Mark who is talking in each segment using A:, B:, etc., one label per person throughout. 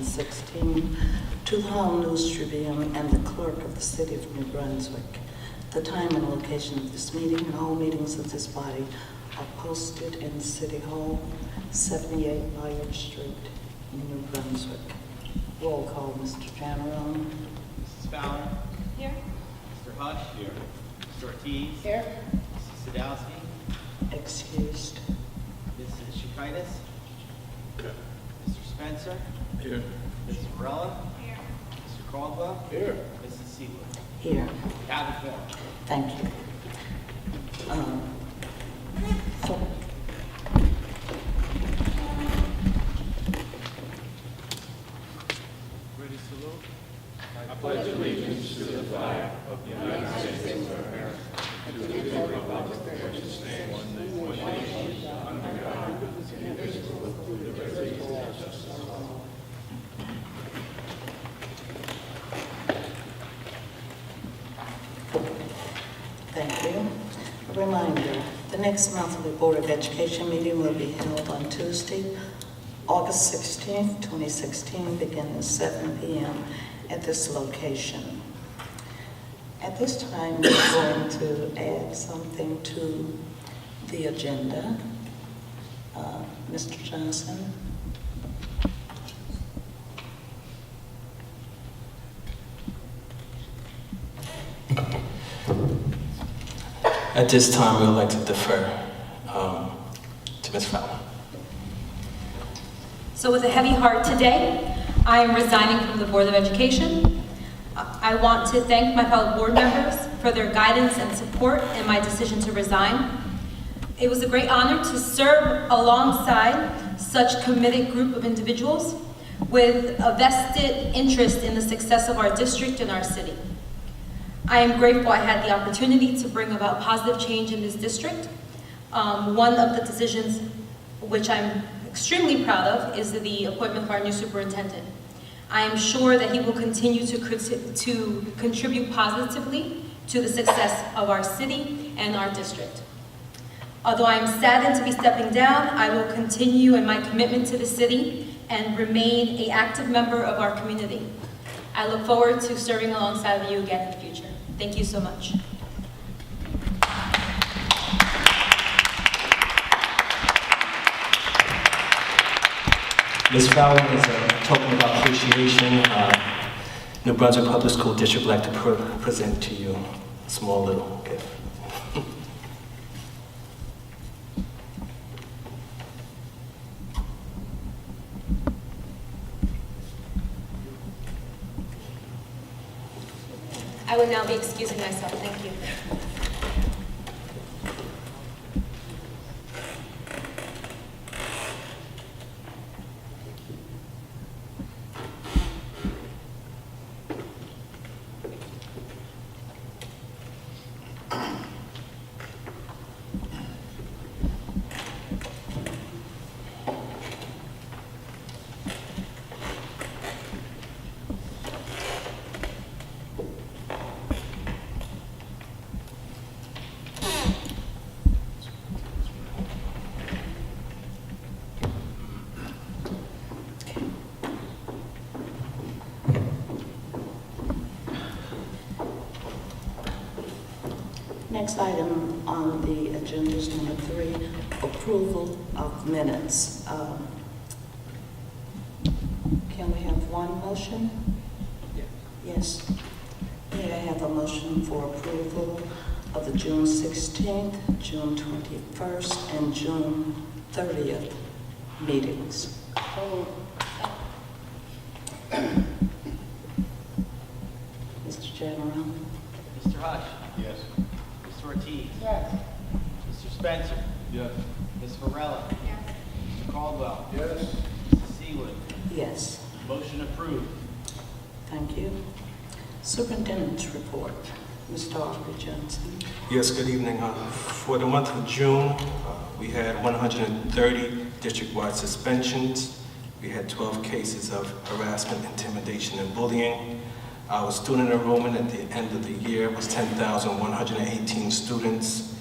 A: 16 to the Home News Tribune and the Clerk of the City of New Brunswick. The time and location of this meeting and all meetings of this body are posted in City Hall, 78 Bayard Street, New Brunswick. Roll call, Mr. Janarone.
B: Mrs. Fowler?
C: Here.
B: Mr. Hush? Here. Mr. Ortiz?
C: Here.
B: Mrs. Sadowski?
A: Excused.
B: Mrs. Shikaitis?
D: Here.
B: Mr. Spencer?
D: Here.
B: Mrs. Varela?
C: Here.
B: Mr. Caldwell?
D: Here.
B: Mrs. Seawood?
A: Here.
B: We have a form.
A: Thank you. So,
D: Ready to salute? I pledge allegiance to the flag of the United States of America and to the republic for which it stands, one nation, under God, indivisible, with liberty and justice for all.
A: thank you. A reminder, the next monthly Board of Education meeting will be held on Tuesday, August 16th, 2016, beginning at 7 p.m. at this location. At this time, we're going to add something to the agenda. Mr. Johnson.
E: At this time, we would like to defer to Ms. Fowler.
C: So with a heavy heart today, I am resigning from the Board of Education. I want to thank my fellow board members for their guidance and support in my decision to resign. It was a great honor to serve alongside such a committed group of individuals with a vested interest in the success of our district and our city. I am grateful I had the opportunity to bring about positive change in this district. One of the decisions which I'm extremely proud of is the appointment of our new superintendent. I am sure that he will continue to contribute positively to the success of our city and our district. Although I am saddened to be stepping down, I will continue in my commitment to the city and remain an active member of our community. I look forward to serving alongside of you again in the future. Thank you so much.
E: Ms. Fowler, as a token of appreciation, New Brunswick Public School District would like to present to you a small little gift.
C: I would now be excusing myself. Thank you.
A: Next item on the agenda is number 3, approval of minutes. Can we have one motion? Yes. May I have a motion for approval of the June 16th, June 21st, and June 30th meetings? Mr. General.
B: Mr. Hush?
D: Yes.
B: Mr. Ortiz?
C: Yes.
B: Mr. Spencer?
D: Yes.
B: Ms. Varela?
C: Yes.
B: Mr. Caldwell?
D: Yes.
B: Mrs. Seawood?
A: Yes.
B: Motion approved.
A: Thank you. Superintendent's report. Mr. Aubrey Johnson.
E: Yes, good evening. For the month of June, we had 130 district-wide suspensions. We had 12 cases of harassment, intimidation, and bullying. Our student enrollment at the end of the year was 10,118 students.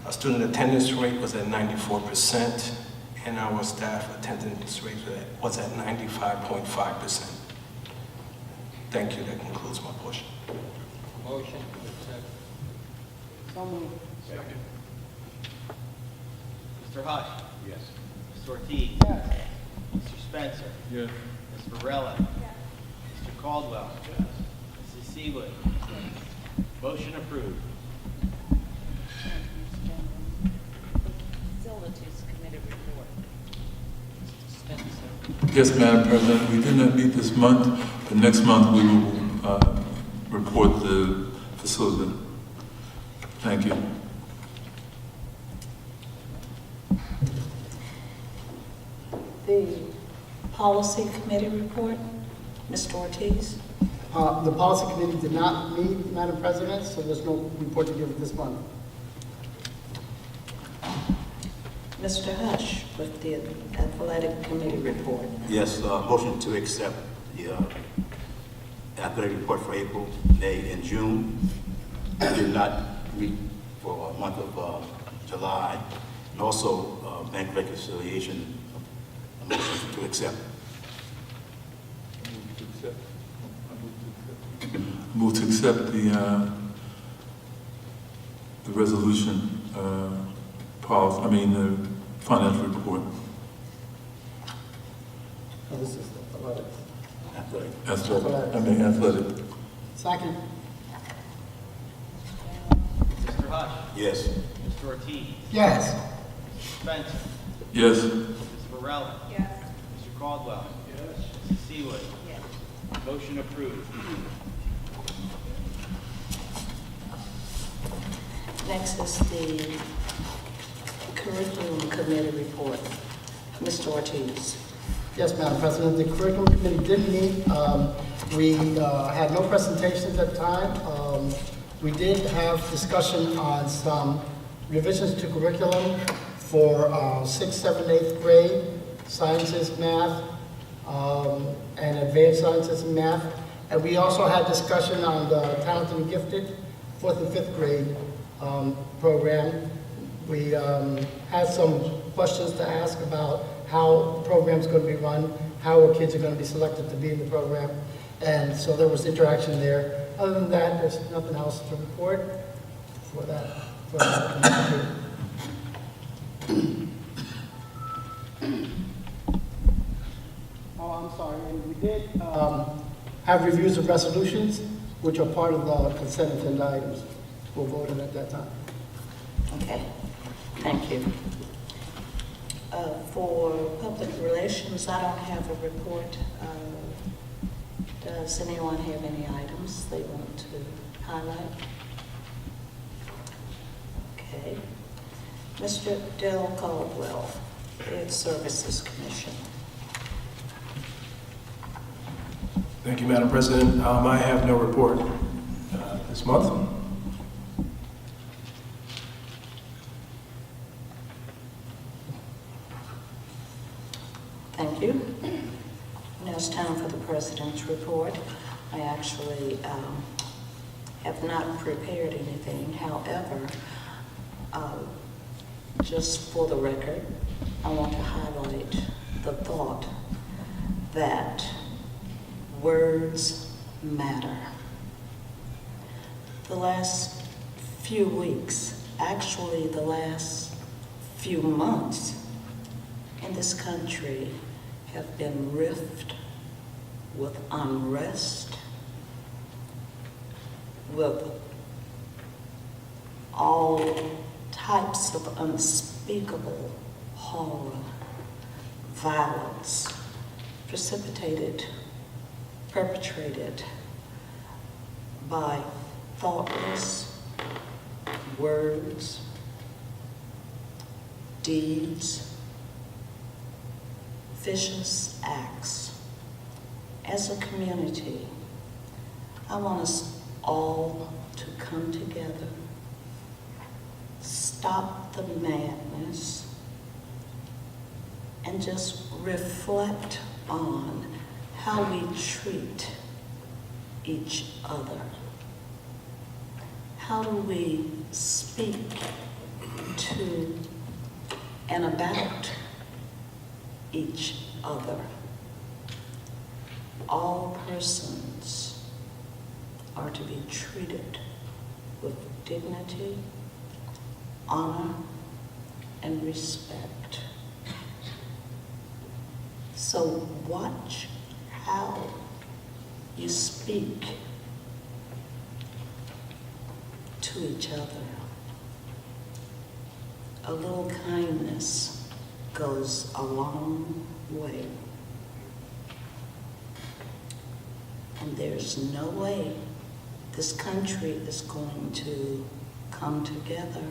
E: Our student attendance rate was at 94%, and our staff attendance rate was at 95.5%. Thank you. That concludes my portion.
B: Motion to accept.
F: So moved.
D: Second.
B: Mr. Hush.
D: Yes.
B: Mr. Ortiz.
F: Yes.
B: Mr. Spencer.
D: Yes.
B: Ms. Varela. Mr. Caldwell.
D: Yes.
B: Mrs. Seawood. Motion approved.
F: Facilities Committee report.
G: Yes, Madam President, we did not meet this month, but next month we will report the facility. Thank you.
A: The Policy Committee report, Mr. Ortiz.
F: The policy committee did not meet, Madam President, so there's no report to give this month.
A: Mr. Hush with the Athletic Committee report.
H: Yes, motion to accept the athletic report for April, May, and June. We did not meet for a month of July. And also bank reconciliation, a motion to accept.
G: Move to accept the resolution, the financial report.
F: Oh, this is athletic.
H: Athletic.
G: Athletic.
F: Second.
B: Mr. Hush.
H: Yes.
B: Mr. Ortiz.
F: Yes.
B: Mr. Spencer.
G: Yes.
B: Ms. Varela.
F: Yes.
B: Mr. Caldwell.
D: Yes.
B: Mrs. Seawood. Motion approved.
A: Next is the Curriculum Committee report. Mr. Ortiz.
F: Yes, Madam President, the curriculum committee did meet. We had no presentations at the time. We did have discussion on some revisions to curriculum for 6th, 7th, 8th grade, sciences, math, and advanced sciences and math. And we also had discussion on the talented and gifted 4th and 5th grade program. We had some questions to ask about how the program's going to be run, how our kids are going to be selected to be in the program. And so there was interaction there. Other than that, there's nothing else to report for that. Oh, I'm sorry. And we did have reviews of resolutions, which are part of the consent agenda items. We'll vote on at that time.
A: Okay, thank you. For public relations, I don't have a report. Does anyone have any items they want to highlight? Okay. Mr. Del Caldwell, Ed Services Commission.
I: Thank you, Madam President. I have no report this month.
A: Thank you. Now it's time for the President's report. I actually have not prepared anything. However, just for the record, I want to highlight the thought that words matter. The last few weeks, actually the last few months in this country have been rift with unrest, with all types of unspeakable horror, violence, perpetrated by thoughtless words, deeds, vicious acts. As a community, I want us all to come together, stop the madness, and just reflect on how we treat each other. How do we speak to and about each other. All persons are to be treated with dignity, honor, and respect. So watch how you speak to each other. A little kindness goes a long way. And there's no way this country is going to come together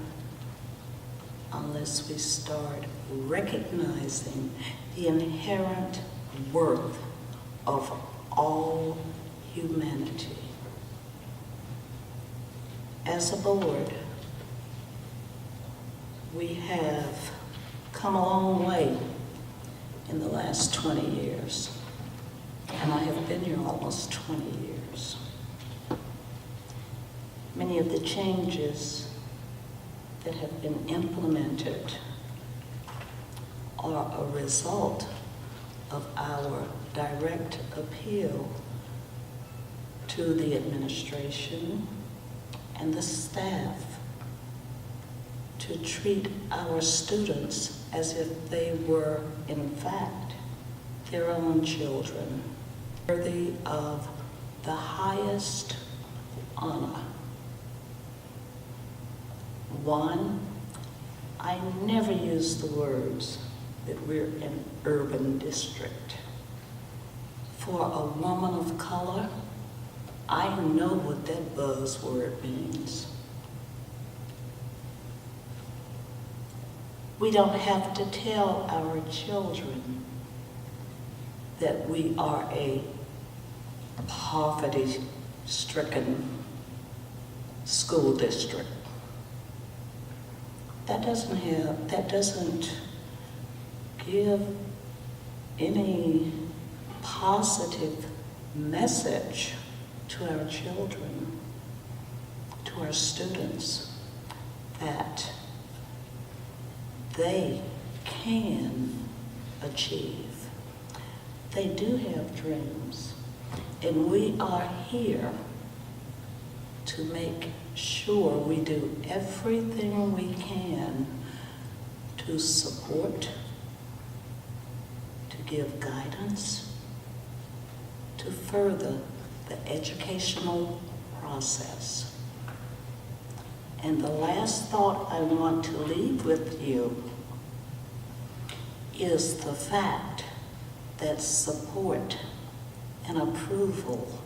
A: unless we start recognizing the inherent worth of all humanity. As a board, we have come a long way in the last 20 years, and I have been here almost 20 years. Many of the changes that have been implemented are a result of our direct appeal to the administration and the staff to treat our students as if they were, in fact, their own children, worthy of the highest honor. One, I never use the words that we're an urban district. For a woman of color, I know what that buzzword means. We don't have to tell our children that we are a poverty-stricken school district. That doesn't give any positive message to our children, to our students, that they can achieve. They do have dreams, and we are here to make sure we do everything we can to support, to give guidance, to further the educational process. And the last thought I want to leave with you is the fact that support and approval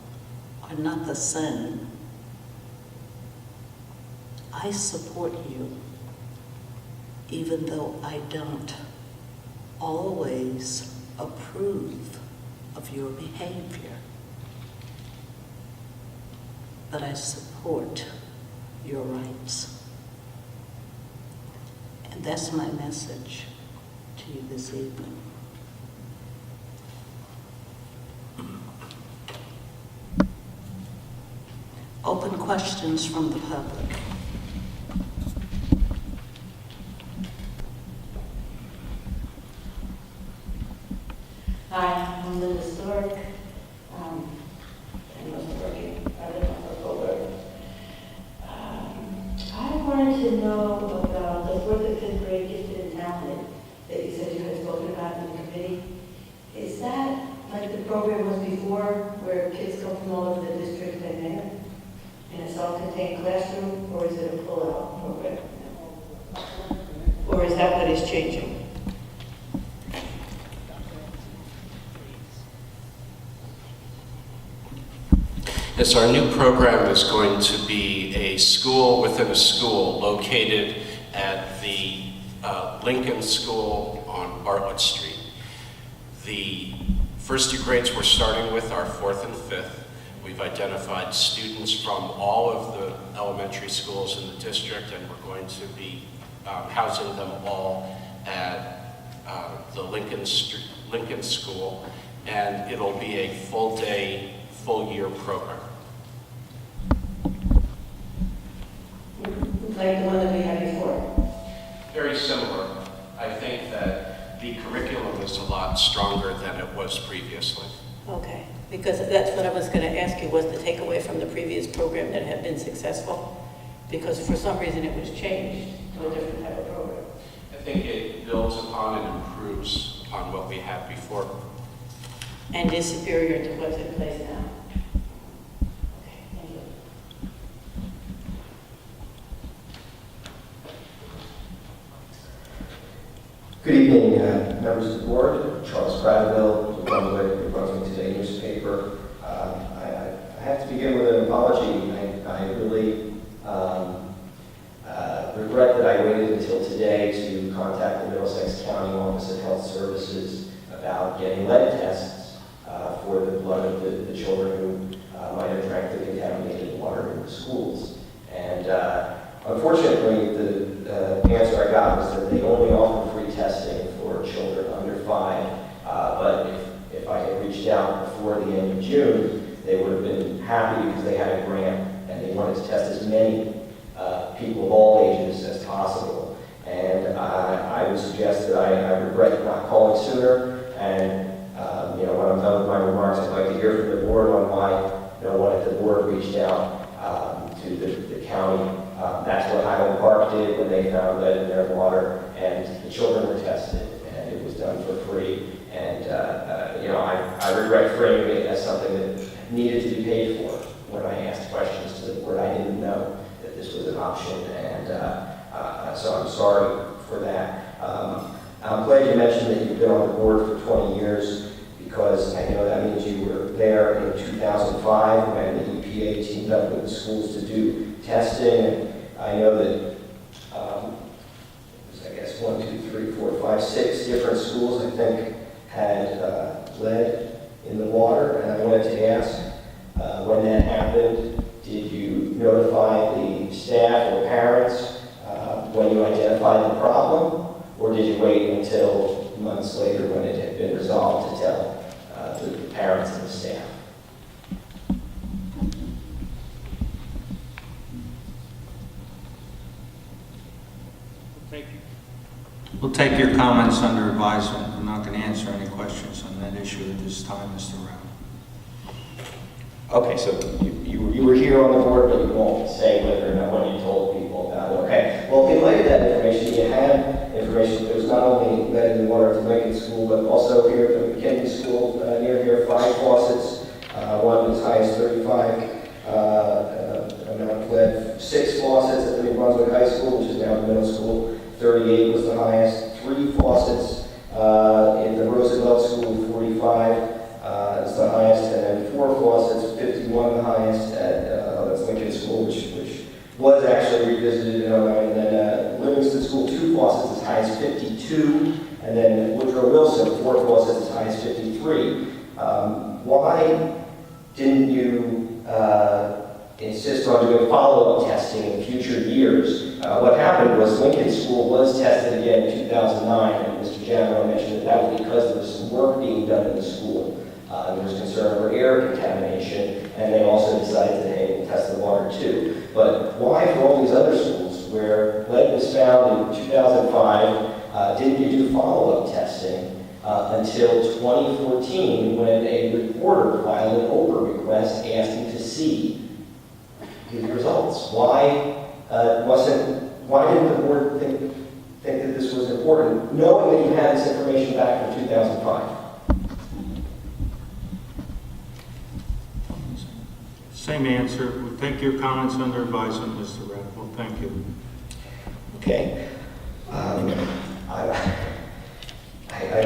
A: are not the same. I support you, even though I don't always approve of your behavior. But I support your rights. And that's my message to you this evening. Open questions from the public.
J: Hi, I'm Linda Stork. I was working, I live on the Boulder. I wanted to know about the 4th and 5th grade gifted and talented that you said you had spoken about in the committee. Is that like the program was before, where kids come from all over the district and there, in a self-contained classroom, or is it a pull-out program? Or is that what is changing?
K: Yes, our new program is going to be a school within a school located at the Lincoln School on Bartlett Street. The first 2 grades we're starting with are 4th and 5th. We've identified students from all of the elementary schools in the district, and we're going to be housing them all at the Lincoln School, and it'll be a full-day, full-year program.
J: Like the one that we had before?
K: Very similar. I think that the curriculum is a lot was previously.
J: Okay, because that's what I was going to ask you, was the takeaway from the previous program that had been successful? Because for some reason it was changed to a different type of program.
K: I think it builds upon and improves upon what we had before.
J: And is superior to what's in place now. Okay, thank you.
L: Good evening, members of the board. Charles Cradaville, the Brunswick Today newspaper. I have to begin with an apology. I really regret that I waited until today to contact the Middlesex County Office of Health Services about getting lead tests for the blood of the children who might have drank the contaminated water in the schools. And unfortunately, the answer I got was that they only offer free testing for children under 5. But if I had reached out before the end of June, they would have been happy because they had a grant and they wanted to test as many people of all ages as possible. And I would suggest that I regret not calling sooner. And when I'm done with my remarks, I'd like to hear from the board on why no one at the board reached out to the county. That's what Highland Park did when they found lead in their water, and the children were tested, and it was done for free. And I regret framing it as something that needed to be paid for. When I asked questions to the board, I didn't know that this was an option, and so I'm sorry for that. I'm glad you mentioned that you've been on the board for 20 years, because I know that means you were there in 2005 when the EPA teamed up with the schools to do testing. And I know that, I guess 1, 2, 3, 4, 5, 6 different schools, I think, had lead in the water. And I wanted to ask, when that happened, did you notify the staff or parents when you identified the problem? Or did you wait until months later when it had been resolved to tell the parents and the staff?
B: Thank you.
M: We'll take your comments under advisement. I'm not going to answer any questions on that issue at this time, Mr. Rao.
L: Okay, so you were here on the board, but you won't say whether or not when you told people about it. Okay. Well, in light of that information, you had information. There was not only lead in the water at the Lincoln School, but also here at the McKinney School, near here, 5 faucets. One as high as 35 amount of lead. 6 faucets at the New Brunswick High School, which is now the middle school. 38 was the highest. 3 faucets in the Roosevelt School, 45 is the highest, and then 4 faucets, 51 the highest at that's Lincoln School, which was actually revisited in 09. And then Livingston School, 2 faucets as high as 52, and then Woodrow Wilson, 4 faucets as high as 53. Why didn't you insist on doing follow-up testing in future years? What happened was Lincoln School was tested again in 2009, and Mr. Janro mentioned that was because there was some work being done in the school. There was concern over air contamination, and they also decided that, hey, we'll test the water too. But why for all these other schools where lead was found in 2005, didn't you do follow-up testing until 2014 when a reporter filed an OPRA request asking to see the results? Why didn't the board think that this was important, knowing that you had this information back from 2005?
M: Same answer. We'll take your comments under advisement, Mr. Radford. Thank you.
L: Okay. I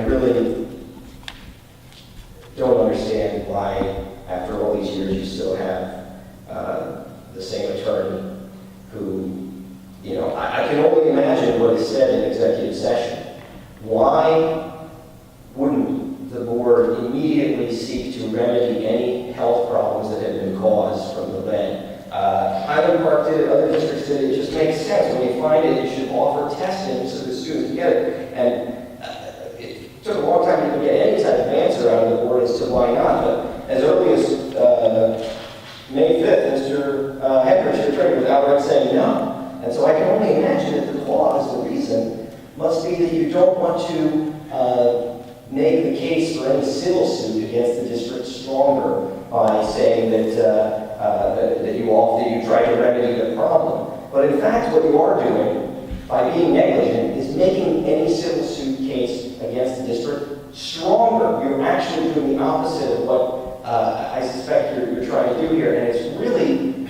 L: really don't understand why, after all these years, you still have the same attorney who, I can only imagine what is said in executive session. Why wouldn't the board immediately seek to remedy any health problems that had been caused from the lead? Highland Park did it, other districts did it. It just makes sense. When you find it, you should offer testing so the students can get it. And it took a long time to even get any type of answer out of the board as to why not. But as early as May 5th, Mr. Hendricks, your attorney, was outright saying no. And so I can only imagine that the clause, the reason, must be that you don't want to make the case for any civil by saying that you tried to remedy the problem. But in fact, what you are doing by being negligent is making any civil suit case against the district stronger. You're actually doing the opposite of what I suspect you're trying to do here, and it's really,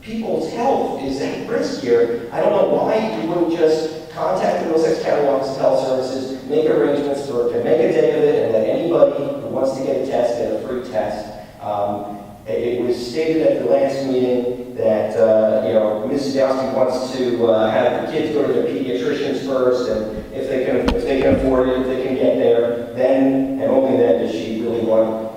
L: people's health is at risk here. I don't know why you wouldn't just contact the Middlesex County Office of Health Services, make arrangements to make a day of it, and let anybody who wants to get a test get a free test. It was stated at the last meeting that Ms. Sadowski wants to have the kids go to their pediatricians first, and if they can afford it, if they can get there, then and only then does she really want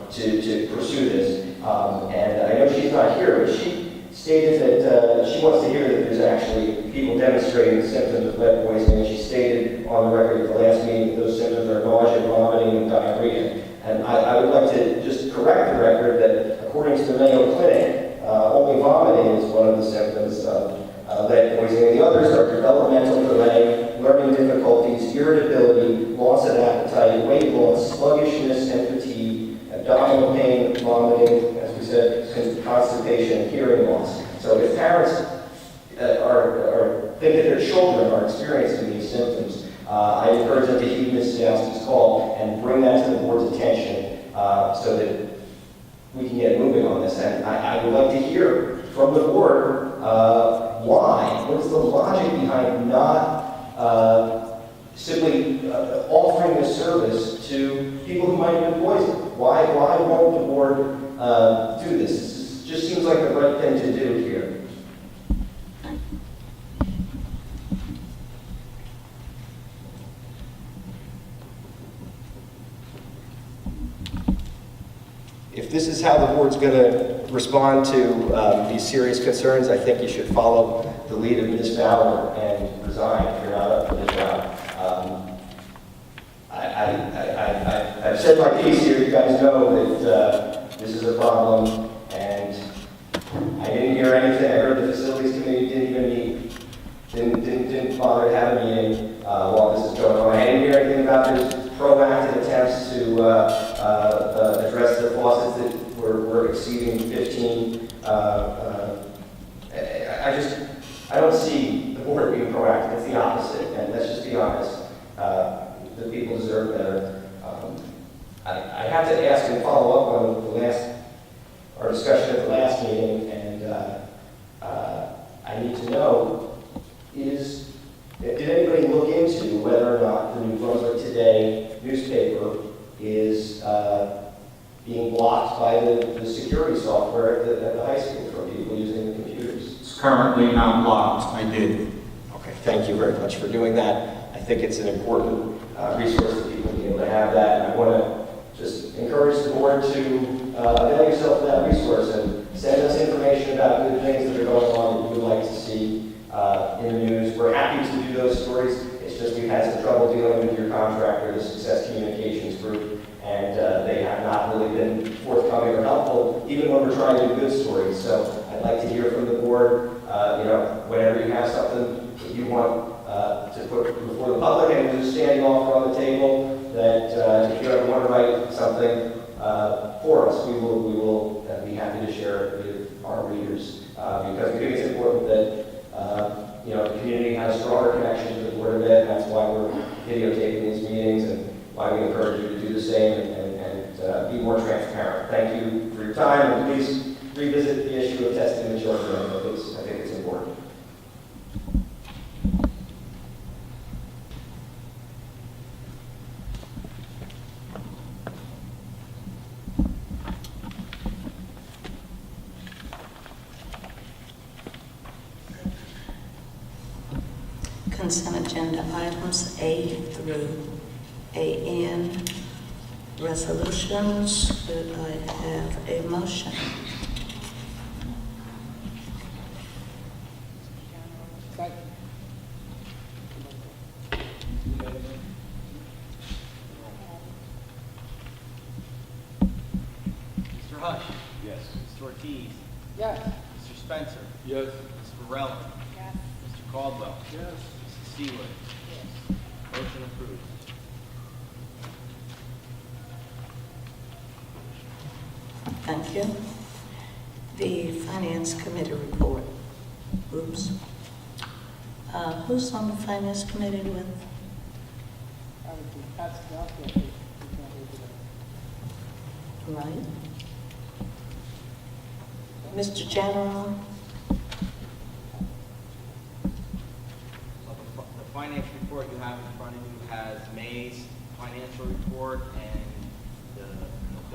L: to pursue this. And I know she's not here, but she stated that she wants to hear that there's actually people demonstrating the symptoms of lead poisoning. She stated on the record at the last meeting that those symptoms are nausea, vomiting, and diarrhea. And I would like to just correct the record that according to the Mayo Clinic, only vomiting is one of the symptoms of lead poisoning. The others are developmental delay, learning difficulties, irritability, loss of appetite, weight loss, sluggishness and fatigue, abdominal pain, vomiting, as we said, constipation, and hearing loss. So if parents think that their children are experiencing these symptoms, I encourage them to heed Ms. Sadowski's call and bring that to the board's attention so that we can get moving on this. And I would like to hear from the board why. What is the logic behind not simply offering this service to people who might have been poisoned? Why won't the board do this? It just seems like the right thing to do here. If this is how the board's going to respond to these serious concerns, I think you should follow the lead of Ms. Fowler and resign if you're not up for the job. I've said my piece here. You guys know that this is a problem, and I didn't hear anything. I heard the facilities committee didn't even meet, didn't bother to have a meeting while this is going on. I didn't hear anything about this proactive attempts to address the faucets that were exceeding 15. I don't see the board being proactive. It's the opposite, and let's just be honest. The people deserve better. I have to ask and follow up on our discussion at the last meeting, and I need to know did anybody look into whether or not the New Brunswick Today newspaper is being blocked by the security software at the high school for people using the computers?
M: It's currently not blocked. I did.
L: Okay, thank you very much for doing that. I think it's an important resource that people be able to have that, and I want to just encourage the board to avail yourself of that resource and send us information about good things that are going on that you would like to see in the news. We're happy to do those stories. It's just we've had some trouble dealing with your contractor, the Success Communications Group, and they have not really been forthcoming or helpful, even when we're trying to do good stories. So I'd like to hear from the board, whenever you have something that you want to put before the public and there's a standing offer on the table, that if you ever want to write something for us, we will be happy to share it with our readers, because we think it's important that the community has a stronger connection to the Board of Ed. That's why we're videotaping these meetings and why we encourage you to do the same and be more transparent. Thank you for your time, and please revisit the issue of testing the children. I think it's important.
A: Consent agenda items A through AN. Resolutions, could I have a motion?
N: Mr. Hush.
D: Yes.
N: Mr. Ortiz.
B: Yes.
N: Mr. Spencer.
D: Yes.
N: Ms. Varela.
B: Yes.
N: Mr. Caldwell.
D: Yes.
N: Mrs. Seawood. Motion approved.
A: Thank you. The Finance Committee report. Oops. Who's on the Finance Committee with? Right. Mr. General?
N: The finance report you have in front of you has May's financial report and the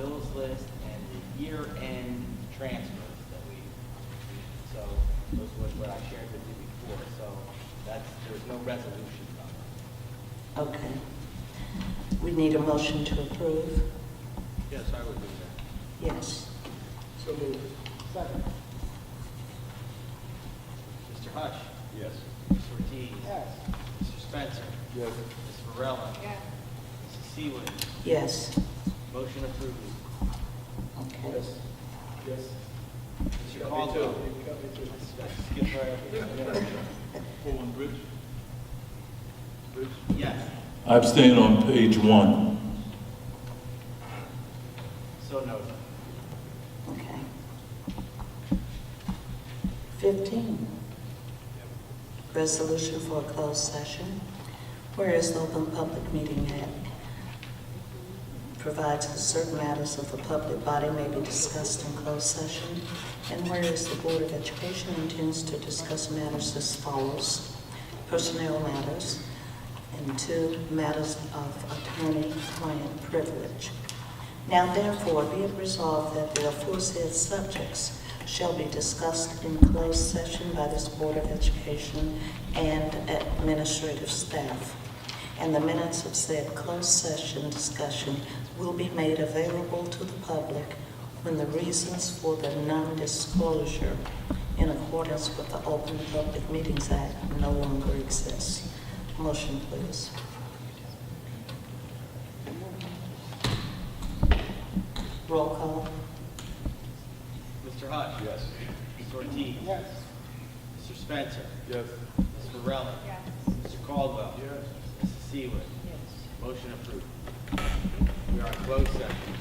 N: bills list and the year-end transfers that so those was what I shared with you before. So there's no resolution on it.
A: Okay. We need a motion to approve.
B: Yes, I would do that.
A: Yes.
B: So moved.
N: Second. Mr. Hush.
B: Yes.
N: Mr. Ortiz.
J: Yes.
N: Mr. Spencer.
B: Yes.
N: Ms. Varela.
J: Yes.
N: Mrs. Seawood.
A: Yes.
N: Motion approved.
A: Okay.
B: Yes.
N: Mr. Caldwell. Skip right over.
D: Full on bridge? Bridge?
N: Yes.
G: I abstain on page 1.
N: So noted.
A: Okay. 15. Resolution for a closed session. Whereas the Open Public Meeting Act provides that certain matters of the public body may be discussed in closed session, and whereas the Board of Education intends to discuss matters as follows: personnel matters, and 2, matters of attorney-client privilege. Now therefore be it resolved that the aforesaid subjects shall be discussed in closed session by this Board of Education and administrative staff. And the minutes of said closed session discussion will be made available to the public when the reasons for the non-disclosure in accordance with the Open Public Meetings Act no longer exist. Motion, please. Roll call.
N: Mr. Hush.
B: Yes.
N: Mr. Ortiz.
J: Yes.
N: Mr. Spencer.
B: Yes.
N: Ms. Varela.
J: Yes.
N: Mr. Caldwell.
B: Yes.
N: Mrs. Seawood.
J: Yes.
N: Motion approved. We are in closed session.